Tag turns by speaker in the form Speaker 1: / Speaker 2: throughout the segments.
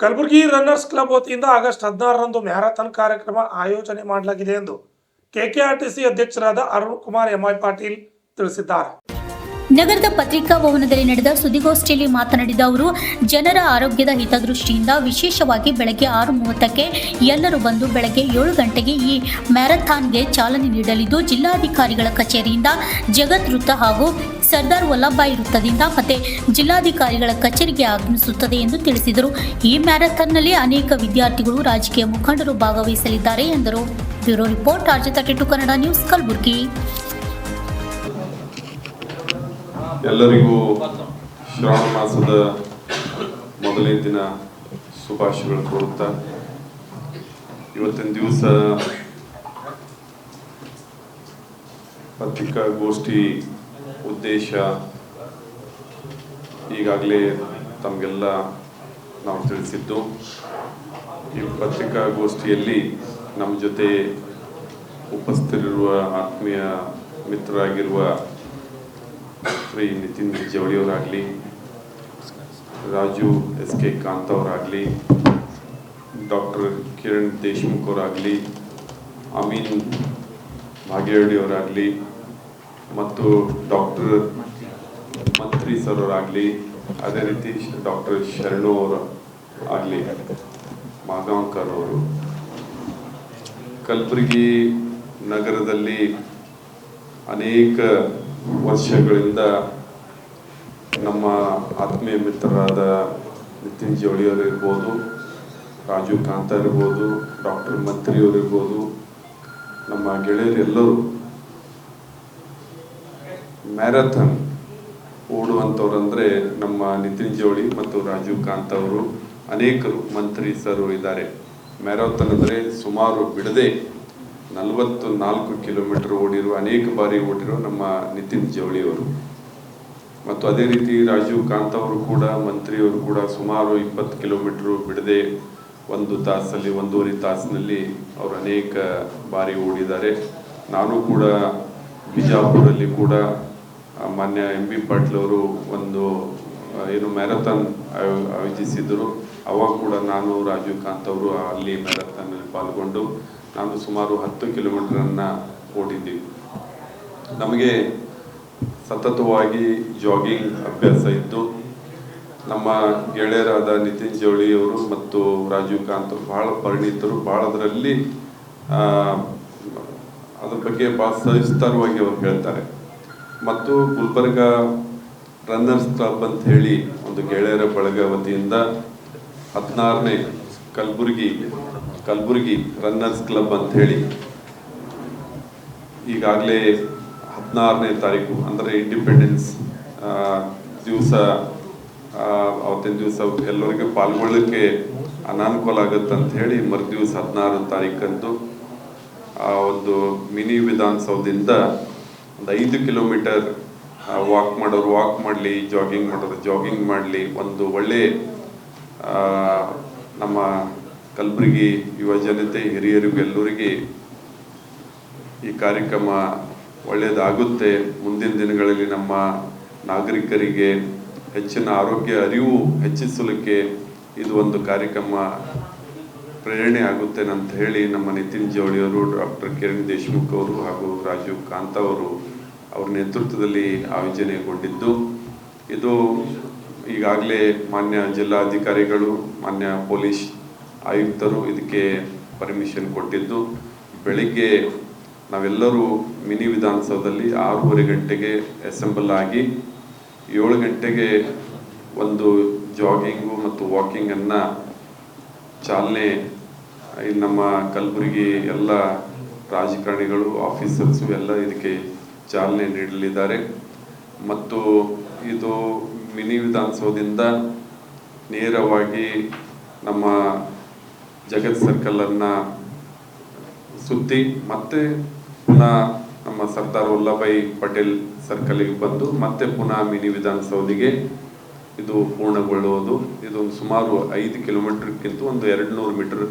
Speaker 1: Kalaburagi runners club ವತಿಯಿಂದ August 16ರಂದು marathon ಕಾರ್ಯಕ್ರಮ ಆಯೋಜನೆ ಮಾಡಲಾಗಿದೆ ಎಂದು ಕೆಕೆಆರ್ಟಿಸಿ ಅಧ್ಯಕ್ಷರಾದ ಅರುಣ್ ಕುಮಾರ್ ಎಂಐ ಪಾಟೀಲ್ ತಿಳಿಸಿದ್ದಾರೆ.
Speaker 2: ನಗರದ ಪತ್ರಿಕಾ ಭವನದಲ್ಲಿ ನಡೆದ ಸುದ್ದಿಗೋಷ್ಠಿಯಲ್ಲಿ ಮಾತನಾಡಿದ ಅವರು, ಜನರ ಆರೋಗ್ಯದ ಹಿತದೃಷ್ಟಿಯಿಂದ ವಿಶೇಷವಾಗಿ ಬೆಳಗ್ಗೆ 6:30ಕ್ಕೆ ಎಲ್ಲರೂ ಬಂದು ಬೆಳಗ್ಗೆ 7 ಗಂಟೆಗೆ ಈ ಮ್ಯಾರಥಾನ್ಗೆ ಚಾಲನೆ ನೀಡಲಿದ್ದು, ಜಿಲ್ಲಾಧಿಕಾರಿಗಳ ಕಚೇರಿಯಿಂದ ಜಗತ್ ವೃತ್ತ ಹಾಗೂ ಸರ್ದಾರ್ ವಲ್ಲಭಭಾಯಿ ವೃತ್ತದಿಂದ ಮತ್ತೆ ಜಿಲ್ಲಾಧಿಕಾರಿಗಳ ಕಚೇರಿಗೆ ಆಗಮಿಸುತ್ತದೆ ಎಂದು ತಿಳಿಸಿದರು. ಈ ಮ್ಯಾರಥಾನ್ನಲ್ಲಿ ಅನೇಕ ವಿದ್ಯಾರ್ಥಿಗಳು, ರಾಜಕೀಯ ಮುಖಂಡರು ಭಾಗವಹಿಸಲಿದ್ದಾರೆ ಎಂದರು. Bureau report, RJ32 Kannada news, Kalaburagi.
Speaker 3: ಎಲ್ಲರಿಗೂ ಶ್ರಾವಣ ಮಾಸದ ಮೊದಲನೇ ದಿನ ಶುಭಾಶಯಗಳು ಕೋರುತ್ತಾ, ಇವತ್ತಿನ ದಿವಸ ಪತ್ರಿಕಾಗೋಷ್ಠಿ ಉದ್ದೇಶ ಈಗಾಗಲೇ ತಮಗೆಲ್ಲ ನಾವು ತಿಳಿಸಿದ್ದು. ಈ ಪತ್ರಿಕಾಗೋಷ್ಠಿಯಲ್ಲಿ ನಮ್ಮ ಜೊತೆ ಉಪಸ್ಥಿತರಿರುವ ಆತ್ಮೀಯ ಮಿತ್ರರಾಗಿರುವ ಶ್ರೀ ನಿತಿನ್ ಜವಳಿಯವರಾಗಲಿ, ರಾಜು SK ಕಾಂತ್ ಅವರಾಗಲಿ, ಡಾಕ್ಟರ್ ಕಿರಣ್ ದೇಶಮುಖ್ ಅವರಾಗಲಿ, ಅಮೀನ್ ಭಾಗ್ಯವಾಡಿ ಅವರಾಗಲಿ ಮತ್ತು ಡಾಕ್ಟರ್ ಮಂತ್ರಿ ಸರ್ ಅವರಾಗಲಿ, ಅದೇ ರೀತಿ ಡಾಕ್ಟರ್ ಶರಣು ಅವರು ಆಗಲಿ, ಮಾಗಾಂವ್ಕರ್ ಅವರು, ಕಲಬುರಗಿ ನಗರದಲ್ಲಿ ಅನೇಕ ವರ್ಷಗಳಿಂದ ನಮ್ಮ ಆತ್ಮೀಯ ಮಿತ್ರರಾದ ನಿತಿನ್ ಜವಳಿಯವರು ಇರ್ಬೋದು, ರಾಜು ಕಾಂತ ಇರ್ಬೋದು, ಡಾಕ್ಟರ್ ಮಂತ್ರಿಯವರು ಇರ್ಬೋದು, ನಮ್ಮ ಗೆಳೆಯರೆಲ್ಲರೂ ಮ್ಯಾರಥಾನ್ ಓಡುವಂಥವ್ರಂದರೆ ನಮ್ಮ ನಿತಿನ್ ಜವಳಿ ಮತ್ತು ರಾಜು ಕಾಂತ್ ಅವರು, ಅನೇಕರು ಮಂತ್ರಿ ಸರ್ ಇದ್ದಾರೆ. ಮ್ಯಾರಥಾನ್ ಅಂದರೆ ಸುಮಾರು ಬಿಡದೆ 44 ಕಿಲೋಮೀಟರ್ ಓಡಿರುವ, ಅನೇಕ ಬಾರಿ ಓಡಿರೋ ನಮ್ಮ ನಿತಿನ್ ಜವಳಿಯವರು ಮತ್ತು ಅದೇ ರೀತಿ ರಾಜೀವ್ ಕಾಂತ್ ಅವರು ಕೂಡ, ಮಂತ್ರಿಯವರು ಕೂಡ ಸುಮಾರು 20 ಕಿಲೋಮೀಟರ್ ಬಿಡದೆ 1 ತಾಸಲ್ಲಿ, 1.5 ತಾಸಿನಲ್ಲಿ ಅವರು ಅನೇಕ ಬಾರಿ ಓಡಿದ್ದಾರೆ. ನಾನು ಕೂಡ ಬಿಜಾಪುರಲ್ಲಿ ಕೂಡ ಮಾನ್ಯ MB ಪಾಟೀಲ್ ಅವರು ಒಂದು ಮ್ಯಾರಥಾನ್ ಆಯೋಜಿಸಿದ್ರು. ಅವಾಗ ಕೂಡ ನಾನು, ರಾಜೀವ್ ಕಾಂತ್ ಅವರು ಅಲ್ಲಿ ಮ್ಯಾರಥಾನ್ನಲ್ಲಿ ಪಾಲ್ಗೊಂಡು ನಾನು ಸುಮಾರು 10 ಕಿಲೋಮೀಟರನ್ನು ಓಡಿದ್ದೀವಿ. ನಮಗೆ ಸತತವಾಗಿ ಜಾಗಿಂಗ್ ಅಭ್ಯಾಸ ಇದ್ದು, ನಮ್ಮ ಗೆಳೆಯರಾದ ನಿತಿನ್ ಜವಳಿಯವರು ಮತ್ತು ರಾಜೀವ್ ಕಾಂತ್ ಬಹಳ ಪರಿಣಿತರು, ಅದರಲ್ಲಿ ಅದ್ರ ಬಗ್ಗೆ ಭಾಳ ಸವಿಸ್ತಾರವಾಗಿ ಅವರು ಹೇಳ್ತಾರೆ. ಮತ್ತು ಗುಲ್ಬರ್ಗ ರನ್ನರ್ಸ್ ಕ್ಲಬ್ ಅಂತ ಹೇಳಿ ಒಂದು ಗೆಳೆಯರ ಬಳಗ ವತಿಯಿಂದ 16ನೇ ಕಲಬುರಗಿ ರನ್ನರ್ಸ್ ಕ್ಲಬ್ ಅಂತ ಹೇಳಿ ಈಗಾಗಲೇ 16ನೇ ತಾರೀಕು ಅಂದರೆ ಇಂಡಿಪೆಂಡೆನ್ಸ್ ದಿವಸ, ಅವತ್ತಿನ ದಿವಸ ಎಲ್ಲರಿಗೂ ಪಾಲ್ಗೊಳ್ಳಲಿಕ್ಕೆ ಅನಾನುಕೂಲ ಆಗುತ್ತೆ ಅಂತ ಹೇಳಿ ಮರುದಿವಸ 16 ತಾರೀಕಂದು ಒಂದು ಮಿನಿ ವಿಧಾನಸೌಧದಿಂದ ಒಂದು 5 ಕಿಲೋಮೀಟರ್ ವಾಕ್ ಮಾಡೋರು ವಾಕ್ ಮಾಡಲಿ, ಜಾಗಿಂಗ್ ಮಾಡೋರು ಜಾಗಿಂಗ್ ಮಾಡಲಿ, ಒಂದು ಒಳ್ಳೆ ನಮ್ಮ ಕಲಬುರಗಿ ಯುವ ಜನತೆ, ಹಿರಿಯರಿಗೂ ಎಲ್ಲರಿಗೆ ಈ ಕಾರ್ಯಕ್ರಮ ಒಳ್ಳೆಯದಾಗುತ್ತೆ. ಮುಂದಿನ ದಿನಗಳಲ್ಲಿ ನಮ್ಮ ನಾಗರಿಕರಿಗೆ ಹೆಚ್ಚಿನ ಆರೋಗ್ಯ ಅರಿವು ಹೆಚ್ಚಿಸಲಿಕ್ಕೆ ಇದು ಒಂದು ಕಾರ್ಯಕ್ರಮ ಪ್ರೇರಣೆ ಆಗುತ್ತೆ ಅಂತ ಹೇಳಿ ನಮ್ಮ ನಿತಿನ್ ಜವಳಿಯವರು, ಡಾಕ್ಟರ್ ಕಿರಣ್ ದೇಶಮುಖ್ ಅವರು ಹಾಗೂ ರಾಜೀವ್ ಕಾಂತ್ ಅವರು ಅವ್ರ ನೇತೃತ್ವದಲ್ಲಿ ಆಯೋಜನೆಗೊಂಡಿದ್ದು, ಇದು ಈಗಾಗಲೇ ಮಾನ್ಯ ಜಿಲ್ಲಾಧಿಕಾರಿಗಳು, ಮಾನ್ಯ ಪೊಲೀಸ್ ಆಯುಕ್ತರು ಇದಕ್ಕೆ ಪರ್ಮಿಷನ್ ಕೊಟ್ಟಿದ್ದು, ಬೆಳಿಗ್ಗೆ ನಾವೆಲ್ಲರೂ ಮಿನಿ ವಿಧಾನಸೌಧದಲ್ಲಿ 6:30 ಗಂಟೆಗೆ ಅಸೆಂಬಲ್ ಆಗಿ 7 ಗಂಟೆಗೆ ಒಂದು ಜಾಗಿಂಗು ಮತ್ತು ವಾಕಿಂಗನ್ನು ಚಾಲನೆ ನಮ್ಮ ಕಲಬುರಗಿ ಎಲ್ಲ ರಾಜಕಾರಣಿಗಳು, ಆಫೀಸರ್ಸು ಎಲ್ಲ ಇದಕ್ಕೆ ಚಾಲನೆ ನೀಡಲಿದ್ದಾರೆ. ಮತ್ತು ಇದು ಮಿನಿ ವಿಧಾನಸೌಧದಿಂದ ನೇರವಾಗಿ ನಮ್ಮ ಜಗತ್ ಸರ್ಕಲನ್ನು ಸುತ್ತಿ ಮತ್ತೆ ಪುನಃ ನಮ್ಮ ಸರ್ದಾರ್ ವಲ್ಲಭಭಾಯಿ ಪಟೇಲ್ ಸರ್ಕಲಿಗೆ ಬಂದು ಮತ್ತೆ ಪುನಃ ಮಿನಿ ವಿಧಾನಸೌಧಿಗೆ ಇದು ಪೂರ್ಣಗೊಳ್ಳುವುದು. ಇದೊಂದು ಸುಮಾರು 5 ಕಿಲೋಮೀಟರ್ಗಿಂತ ಒಂದು 200 ಮೀಟರ್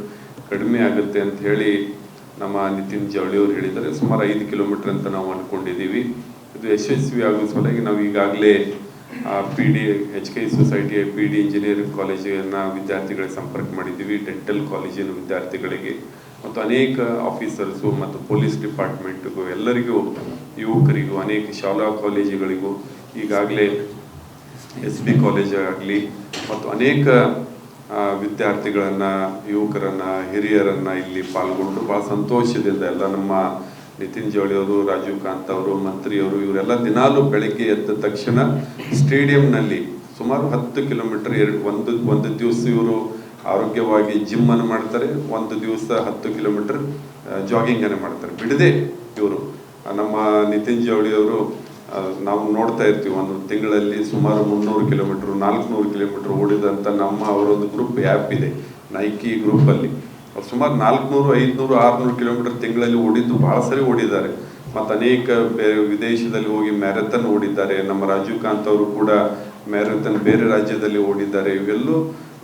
Speaker 3: ಕಡಿಮೆ ಆಗುತ್ತೆ ಅಂತ ಹೇಳಿ ನಮ್ಮ ನಿತಿನ್ ಜವಳಿಯವರು ಹೇಳಿದ್ದಾರೆ. ಸುಮಾರು 5 ಕಿಲೋಮೀಟರ್ ಅಂತ ನಾವು ಅಂದ್ಕೊಂಡಿದ್ದೀವಿ. ಇದು ಯಶಸ್ವಿ ಆಗೋ ಸಲುವಾಗಿ ನಾವು ಈಗಾಗಲೇ PD HK ಸೊಸೈಟಿಯ PD ಇಂಜಿನಿಯರಿಂಗ್ ಕಾಲೇಜಿನ ವಿದ್ಯಾರ್ಥಿಗಳಿಗೆ ಸಂಪರ್ಕ ಮಾಡಿದ್ದೀವಿ, ಡೆಂಟಲ್ ಕಾಲೇಜಿನ ವಿದ್ಯಾರ್ಥಿಗಳಿಗೆ ಮತ್ತು ಅನೇಕ ಆಫೀಸರ್ಸು ಮತ್ತು ಪೊಲೀಸ್ ಡಿಪಾರ್ಟ್ಮೆಂಟ್ಗೂ ಎಲ್ಲರಿಗೂ ಯುವಕರಿಗೂ ಅನೇಕ ಶಾಲಾ ಕಾಲೇಜುಗಳಿಗೂ ಈಗಾಗಲೇ SB ಕಾಲೇಜ್ ಆಗಲಿ ಮತ್ತು ಅನೇಕ ವಿದ್ಯಾರ್ಥಿಗಳನ್ನು, ಯುವಕರನ್ನು, ಹಿರಿಯರನ್ನು ಇಲ್ಲಿ ಪಾಲ್ಗೊಂಡು ಭಾಳ ಸಂತೋಷದಿಂದ ಎಲ್ಲ ನಮ್ಮ ನಿತಿನ್ ಜವಳಿ ಅವರು, ರಾಜೀವ್ ಕಾಂತ್ ಅವರು, ಮಂತ್ರಿಯವರು ಇವರೆಲ್ಲ ದಿನಾಲೂ ಬೆಳಗ್ಗೆ ಎದ್ದ ತಕ್ಷಣ ಸ್ಟೇಡಿಯಂನಲ್ಲಿ ಸುಮಾರು 10 ಕಿಲೋಮೀಟರ್ ಒಂದು ದಿವಸ ಇವರು ಆರೋಗ್ಯವಾಗಿ ಜಿಮ್ಮನ್ನು ಮಾಡ್ತಾರೆ, ಒಂದು ದಿವಸ 10 ಕಿಲೋಮೀಟರ್ ಜಾಗಿಂಗನ್ನು ಮಾಡ್ತಾರೆ ಬಿಡದೆ ಇವರು. ನಮ್ಮ ನಿತಿನ್ ಜವಳಿ ಅವರು ನಾವು ನೋಡ್ತಾ ಇರ್ತೀವಿ, ಒಂದು ತಿಂಗಳಲ್ಲಿ ಸುಮಾರು 300 ಕಿಲೋಮೀಟರ್ 400 ಕಿಲೋಮೀಟರ್ ಓಡಿದಂಥ ಅವರೊಂದು ಗ್ರೂಪ್ ಆ್ಯಪ್ ಇದೆ, ನೈಕಿ ಗ್ರೂಪಲ್ಲಿ. ಸುಮಾರು 400, 500, 600 ಕಿಲೋಮೀಟರ್ ತಿಂಗಳಲ್ಲಿ ಓಡಿದ್ದು ಭಾಳ ಸರಿ ಓಡಿದ್ದಾರೆ. ಮತ್ತು ಅನೇಕ ವಿದೇಶದಲ್ಲಿ ಹೋಗಿ ಮ್ಯಾರಥಾನ್ ಓಡಿದ್ದಾರೆ. ನಮ್ಮ ರಾಜೀವ್ ಕಾಂತ್ ಅವರು ಕೂಡ ಮ್ಯಾರಥಾನ್ ಬೇರೆ ರಾಜ್ಯದಲ್ಲಿ ಓಡಿದ್ದಾರೆ. ಇವೆಲ್ಲೂ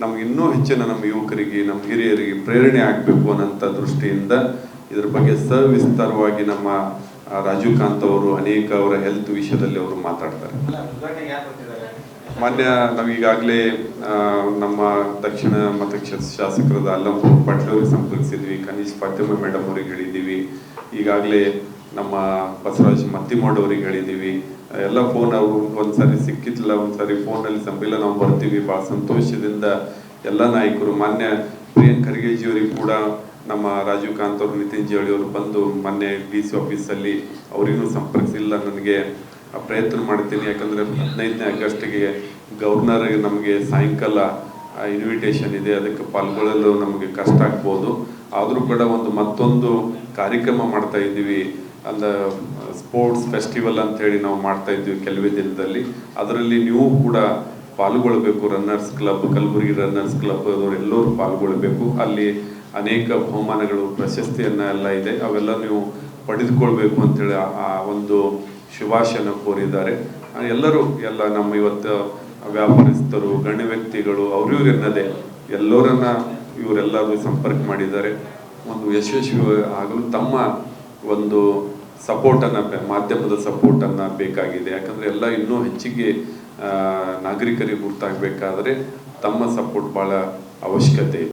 Speaker 3: ನಮ್ಗೆ ಇನ್ನೂ ಹೆಚ್ಚಿನ ನಮ್ಮ ಯುವಕರಿಗೆ, ನಮ್ಮ ಹಿರಿಯರಿಗೆ ಪ್ರೇರಣೆ ಆಗಬೇಕು ಅನ್ನೋಂಥ ದೃಷ್ಟಿಯಿಂದ ಇದ್ರ ಬಗ್ಗೆ ಸವಿಸ್ತಾರವಾಗಿ ನಮ್ಮ ರಾಜೀವ್ ಕಾಂತ್ ಅವರು ಅನೇಕ ಅವರ ಹೆಲ್ತ್ ವಿಷಯದಲ್ಲಿ ಅವರು ಮಾತಾಡ್ತಾರೆ. ಮಾನ್ಯ ನಾವೀಗಾಗಲೇ ನಮ್ಮ ದಕ್ಷಿಣ ಮತಕ್ಷೇತ್ರ ಶಾಸಕರಾದ ಅಲ್ಲಂಪುರ ಪಾಟೀಲ್ ಅವರಿಗೆ ಸಂಪರ್ಕಿಸಿದ್ವಿ, ಕನೀಶ್ ಫಾತಿಮಾ ಮೇಡಮ್ ಅವ್ರಿಗೆ ಹೇಳಿದ್ದೀವಿ, ಈಗಾಗಲೇ ನಮ್ಮ ಬಸವರಾಜ್ ಮತ್ತಿಮೋಡ್ ಅವ್ರಿಗೆ ಹೇಳಿದ್ದೀವಿ. ಎಲ್ಲ ಫೋನ್ ಅವರು ಒಂದ್ಸರಿ ಸಿಕ್ಕಿದ್ದಿಲ್ಲ, ಒಂದ್ಸರಿ ಫೋನಲ್ಲಿ ಸಂಬಿಲ್ಲ ನಾವು ಬರ್ತೀವಿ. ಭಾಳ ಸಂತೋಷದಿಂದ ಎಲ್ಲ ನಾಯಕರು, ಮಾನ್ಯ ಪ್ರಿಯಾಂಕ್ ಖರ್ಗೆಜಿಯವರಿಗೆ ಕೂಡ ನಮ್ಮ ರಾಜೀವ್ ಕಾಂತ್ ಅವರು, ನಿತಿನ್ ಜವಳಿ ಅವರು ಬಂದು ಮೊನ್ನೆ DC ಆಫೀಸಲ್ಲಿ ಅವರಿಗೂ ಸಂಪರ್ಕಿಸಿಲ್ಲ. ನನಗೆ ಪ್ರಯತ್ನ ಮಾಡ್ತೀನಿ, ಯಾಕಂದರೆ 15ನೇ ಆಗಸ್ಟ್ಗೆ ಗವರ್ನರ್ ನಮಗೆ ಸಾಯಂಕಾಲ ಇನ್ವಿಟೇಷನ್ ಇದೆ, ಅದಕ್ಕೆ ಪಾಲ್ಗೊಳ್ಳಲು ನಮಗೆ ಕಷ್ಟ ಆಗ್ಬೋದು. ಆದರೂ ಕೂಡ ಮತ್ತೊಂದು ಕಾರ್ಯಕ್ರಮ ಮಾಡ್ತಾ ಇದ್ದೀವಿ, ಸ್ಪೋರ್ಟ್ಸ್ ಫೆಸ್ಟಿವಲ್ ಅಂತೇಳಿ ನಾವು ಮಾಡ್ತಾ ಇದ್ದೀವಿ ಕೆಲವೇ ದಿನದಲ್ಲಿ. ಅದರಲ್ಲಿ ನೀವು ಕೂಡ ಪಾಲ್ಗೊಳ್ಬೇಕು. Runners club, Kalaburagi runners club ಅವರೆಲ್ಲರೂ ಪಾಲ್ಗೊಳ್ಬೇಕು. ಅಲ್ಲಿ ಅನೇಕ ಬಹುಮಾನಗಳು, ಪ್ರಶಸ್ತಿಯನ್ನು ಎಲ್ಲ ಇದೆ, ಅವೆಲ್ಲ ನೀವು ಪಡೆದುಕೊಳ್ಬೇಕು ಅಂತೇಳಿ ಆ ಒಂದು ಶುಭಾಶಯನ ಕೋರಿದ್ದಾರೆ. ಎಲ್ಲರೂ ಎಲ್ಲ ನಮ್ಮ ಇವತ್ತು ವ್ಯಾಪಾರಸ್ಥರು, ಗಣ್ಯ ವ್ಯಕ್ತಿಗಳು ಅವ್ರಿವ್ರೆನ್ನದೇ ಎಲ್ಲರನ್ನ ಇವರೆಲ್ಲರೂ ಸಂಪರ್ಕ ಮಾಡಿದ್ದಾರೆ. ಒಂದು ಯಶಸ್ವಿ ಆಗಲು ತಮ್ಮ ಒಂದು ಸಪೋರ್ಟನ್ನು, ಮಾಧ್ಯಮದ ಸಪೋರ್ಟನ್ನು ಬೇಕಾಗಿದೆ. ಯಾಕಂದರೆ ಎಲ್ಲ ಇನ್ನೂ ಹೆಚ್ಚಿಗೆ ನಾಗರಿಕರಿಗೆ ಗುರ್ತಾಗಬೇಕಾದ್ರೆ ತಮ್ಮ ಸಪೋರ್ಟ್ ಭಾಳ ಅವಶ್ಯಕತೆ ಇದೆ.